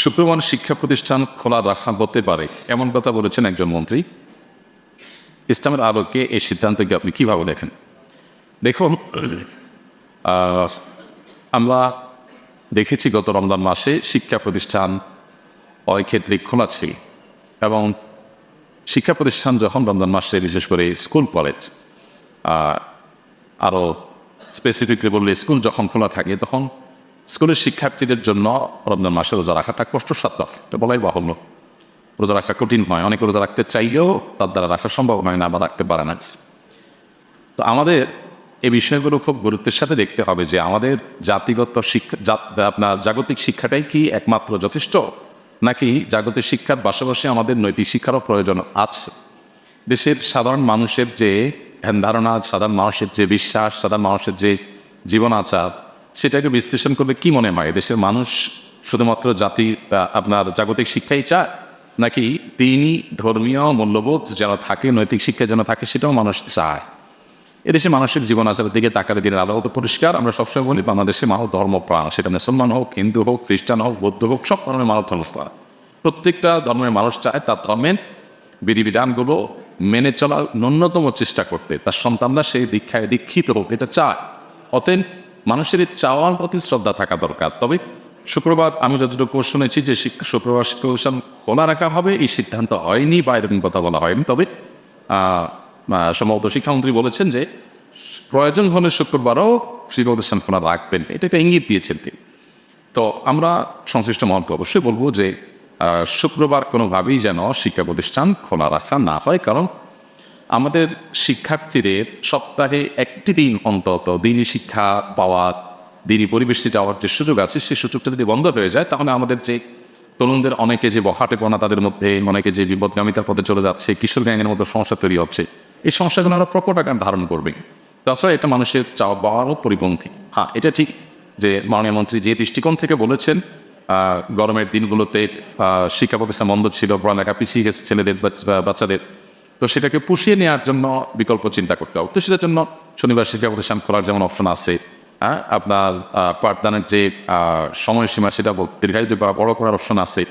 শুক্রবার শিক্ষা প্রতিষ্ঠান খোলা রাখা হতে পারে এমন কথা বলেছেন একজন মন্ত্রী। ইসলামের আলোকে এই সিদ্ধান্তকে আপনি কীভাবে দেখেন? দেখুন, আমরা দেখেছি গত রমজান মাসে শিক্ষা প্রতিষ্ঠান অনেক ক্ষেত্রে খোলা ছিল, এবং শিক্ষা প্রতিষ্ঠান যখন রমজান মাসে, বিশেষ করে স্কুল কলেজ, আরও স্পেসিফিকলি বললে স্কুল যখন খোলা থাকে, তখন স্কুলের শিক্ষার্থীদের জন্য রমজান মাসে রোজা রাখাটা কষ্টসাধ্য, এটা বলাই বাহুল্য। রোজা রাখা কঠিন হয়, অনেকে রোজা রাখতে চাইলেও তার দ্বারা রাখা সম্ভব হয় না বা রাখতে পারে না। তো আমাদের এই বিষয়গুলো খুব গুরুত্বের সাথে দেখতে হবে যে আমাদের জাতিগত শিক্ষা, জাগতিক শিক্ষাটাই কি একমাত্র যথেষ্ট, নাকি জাগতিক শিক্ষার পাশাপাশি আমাদের নৈতিক শিক্ষারও প্রয়োজন আছে। দেশের সাধারণ মানুষের যে ধ্যান ধারণা, সাধারণ মানুষের যে বিশ্বাস, সাধারণ মানুষের যে জীবন আচার, সেটাকে বিশ্লেষণ করলে কি মনে হয় দেশের মানুষ শুধুমাত্র জাগতিক শিক্ষাই চায়, নাকি দিনই ধর্মীয় মূল্যবোধ যেন থাকে, নৈতিক শিক্ষা যেন থাকে, সেটাও মানুষ চায়? এদেশে মানুষের জীবন আচারের দিকে তাকালে দিনের আলো তো পরিষ্কার। আমরা সবসময় বলি বাংলাদেশে মানব ধর্মপ্রাণ, সেটা মুসলমান হোক, হিন্দু হোক, খ্রিস্টান হোক, বৌদ্ধ হোক, সব ধরনের মানব ধর্মপ্রাণ। প্রত্যেকটা ধর্মের মানুষ চায় তার ধর্মের বিধিবিধানগুলো মেনে চলার ন্যূনতম চেষ্টা করতে, তার সন্তানরা সেই দীক্ষায় দীক্ষিত হোক, এটা চায়। অতএব মানুষের এই চাওয়ার প্রতি শ্রদ্ধা থাকা দরকার। তবে শুক্রবার আমি যতটুকু শুনেছি যে শুক্রবার শিক্ষা প্রতিষ্ঠান খোলা রাখা হবে, এই সিদ্ধান্ত হয়নি বা এরকম কথা বলা হয়নি। তবে সম্ভবত শিক্ষামন্ত্রী বলেছেন যে প্রয়োজন হলে শুক্রবারও শিক্ষা প্রতিষ্ঠান খোলা রাখবেন, এটা একটা ইঙ্গিত দিয়েছেন তিনি। তো আমরা সংশ্লিষ্ট মহলকে অবশ্যই বলবো যে শুক্রবার কোনোভাবেই যেন শিক্ষা প্রতিষ্ঠান খোলা রাখা না হয়, কারণ আমাদের শিক্ষার্থীদের সপ্তাহে একটি দিন অন্তত দিনই শিক্ষা পাওয়ার, দিনই পরিবেশটি যাওয়ার যে সুযোগ আছে, সেই সুযোগটা যদি বন্ধ হয়ে যায়, তাহলে আমাদের যে তরুণদের অনেকে যে বখাটেপনা, তাদের মধ্যে অনেকে যে বিপদগামিতার পথে চলে যাচ্ছে, কিশোর গ্যাংয়ের মধ্যে সমস্যা তৈরি হচ্ছে, এই সমস্যাগুলো আরও প্রকট আকার ধারণ করবে। তাছাড়া এটা মানুষের চাওয়া পাওয়ারও পরিপন্থী। হ্যাঁ, এটা ঠিক যে মাননীয় মন্ত্রী যে দৃষ্টিকোণ থেকে বলেছেন, গরমের দিনগুলোতে শিক্ষা প্রতিষ্ঠান বন্ধ ছিল, পড়ালেখা পিছিয়ে গেছে ছেলেদের বাচ্চাদের, তো সেটাকে পুষিয়ে নেওয়ার জন্য বিকল্প চিন্তা করতে হবে। তো সেটার জন্য শনিবার শিক্ষা প্রতিষ্ঠান খোলার যেমন অপশন আছে, আপনার পাঠদানের যে সময়সীমা সেটা দীর্ঘায়িত বা বড় করার অপশন আছে।